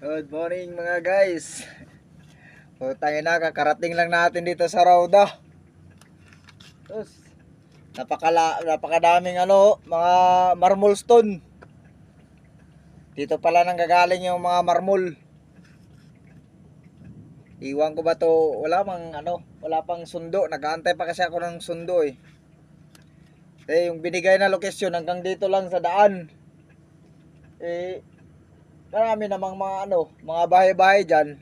Good morning mga guys. Putangin na, kakarating lang natin dito sa Rauda. Tapos, napakadaming mga marmol stone. Dito pala nang gagaling yung mga marmol. Iwan ko ba to? Wala pang sundo. Nag-aantay pa kasi ako ng sundo eh. Yung binigay na location hanggang dito lang sa daan. Marami namang mga bahay-bahay diyan.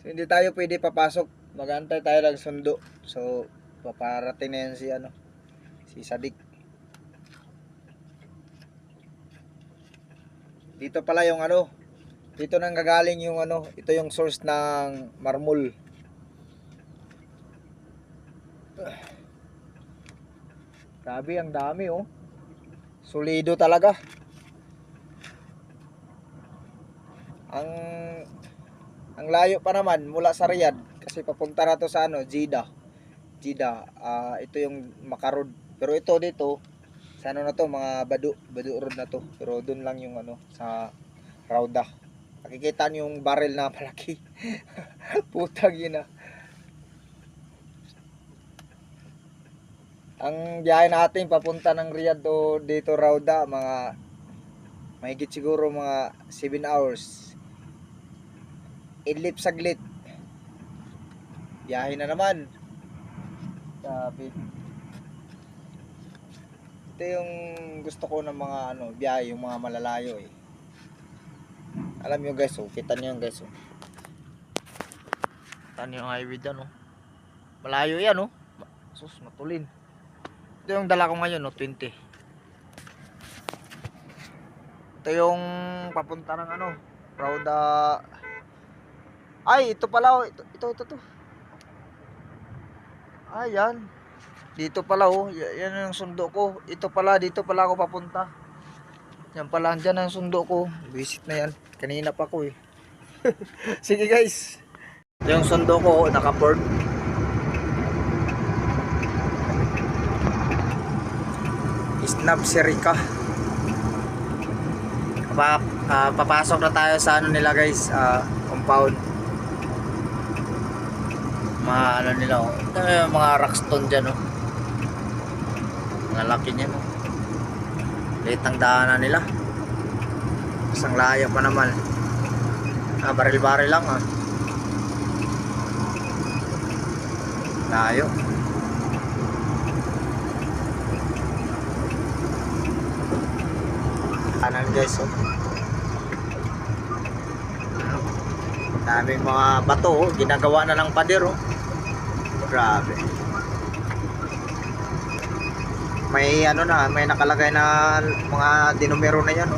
So, hindi tayo pwede papasok. Mag-aantay tayo ng sundo. So, paparating na yan si Sadik. Dito pala yung dito nang gagaling yung ito yung source ng marmol. Grabe, ang dami oh. Solido talaga. Ang layo pa naman mula sa Riyadh kasi papunta na to sa Jeddah. Ito yung Makarod. Pero ito dito sa na to, mga Badu Road na to. Pero doon lang yung sa Rauda. Nakikita niyo yung barrel na malaki. Putang ina. Ang biyahe natin papunta ng Riyadh o dito Rauda, mahigit siguro mga 7 hours. Idlip saglit. Biyahe na naman. Sabi. Ito yung gusto ko ng mga biyahe, yung mga malalayo eh. Alam nyo guys, kita nyo guys. Kita nyo yung highway dyan Malayo yan Sus, matulin. Ito yung dala ko ngayon 20. Ito yung papunta ng Rauda. Ay, ito pala ito. Ayan. Dito pala yan yung sundo ko. Ito pala, dito pala ako papunta. Yan pala, andyan ang sundo ko. Visit na yan. Kanina pa ko eh. Sige guys. Ito yung sundo ko, naka-port. Snap Sirika. Papasok na tayo sa nila guys, compound. Mga nila ito yung mga rockstone dyan mga laki niyan liit ang daanan nila. Isang layo pa naman. Baril-baril lang layo. Kanan guys daming mga bato ginagawa na ng pader grabe. May may nakalagay na mga dinumero na yan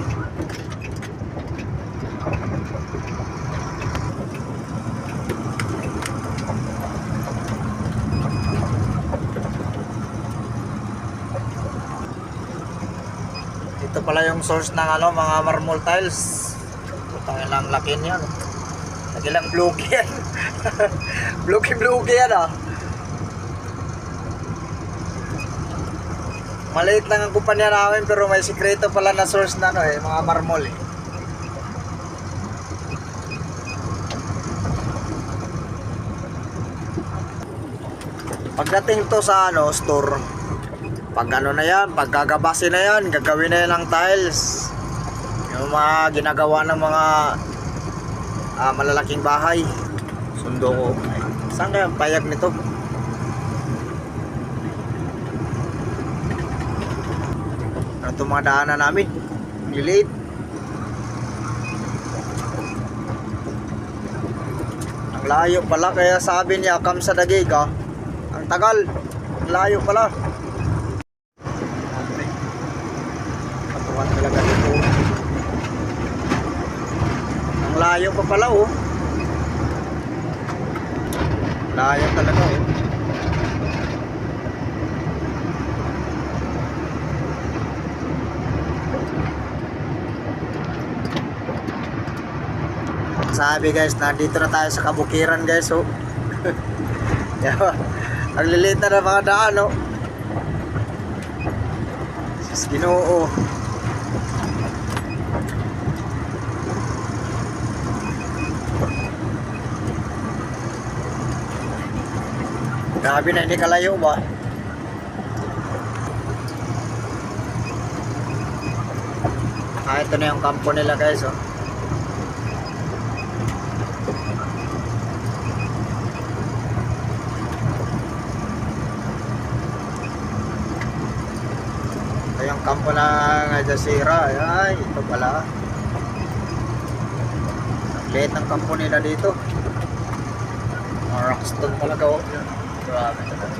Ito pala yung source ng mga marmol tiles. Putang lang laki niyan Nagilang bloke yan. bloke yan Maliit lang ang kumpanya namin pero may sikreto pala na source na mga marmol Pagdating to sa store, pag na yan, pag gagabasin na yan, gagawin na yan ng tiles. Yung mga ginagawa ng mga malalaking bahay. Sundo ko. Saan kaya ang payag nito? Ano itong mga daanan namin? Liliit. Ang layo pala, kaya sabi niya Kam sa Dagig ang tagal. Ang layo pala. Patuwan talaga dito. Ang layo pa pala layo talaga Sabi guys, nandito na tayo sa kabukiran guys Ang lilit na mga daan Sus Ginoo. Grabe na, hindi kalayo ba? Ito na yung kampo nila guys, oh. Ito yung kampo ng Jazeera. Ay, ito pala. Liit ng kampo nila dito. Rockstone talaga, oh. Grabe talaga.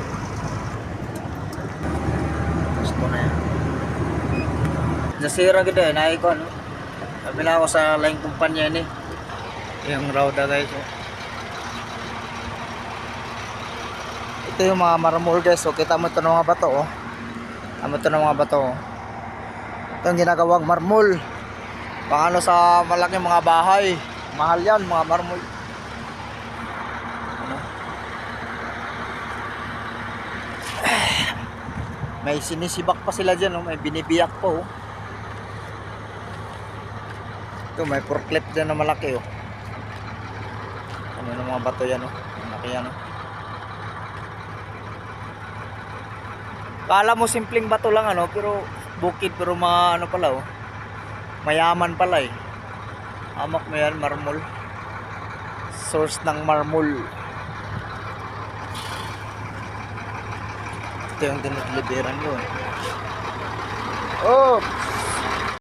Gusto na yan. Jazeera gito eh, naik ko ano. Sabi na ako sa laing kumpanya ni. Yung Rauda guys. Oh. Ito yung mga marmol guys. So kita mo ito ng mga bato oh. Amo ito ng mga bato oh. Ito yung ginagawang marmol. Pang ano sa malaking mga bahay. Mahal yan mga marmol. Ano? May sinisibak pa sila dyan oh. May binibiyak pa oh. Ito may forklift dyan na malaki oh. Ano ng mga bato yan oh. Malaki yan oh. Kala mo simpleng bato lang ano, pero bukid, pero mga ano pala oh. Mayaman pala eh. Amak mo yan, marmol. Source ng marmol. Ito yung dinideliveran yun. Oh!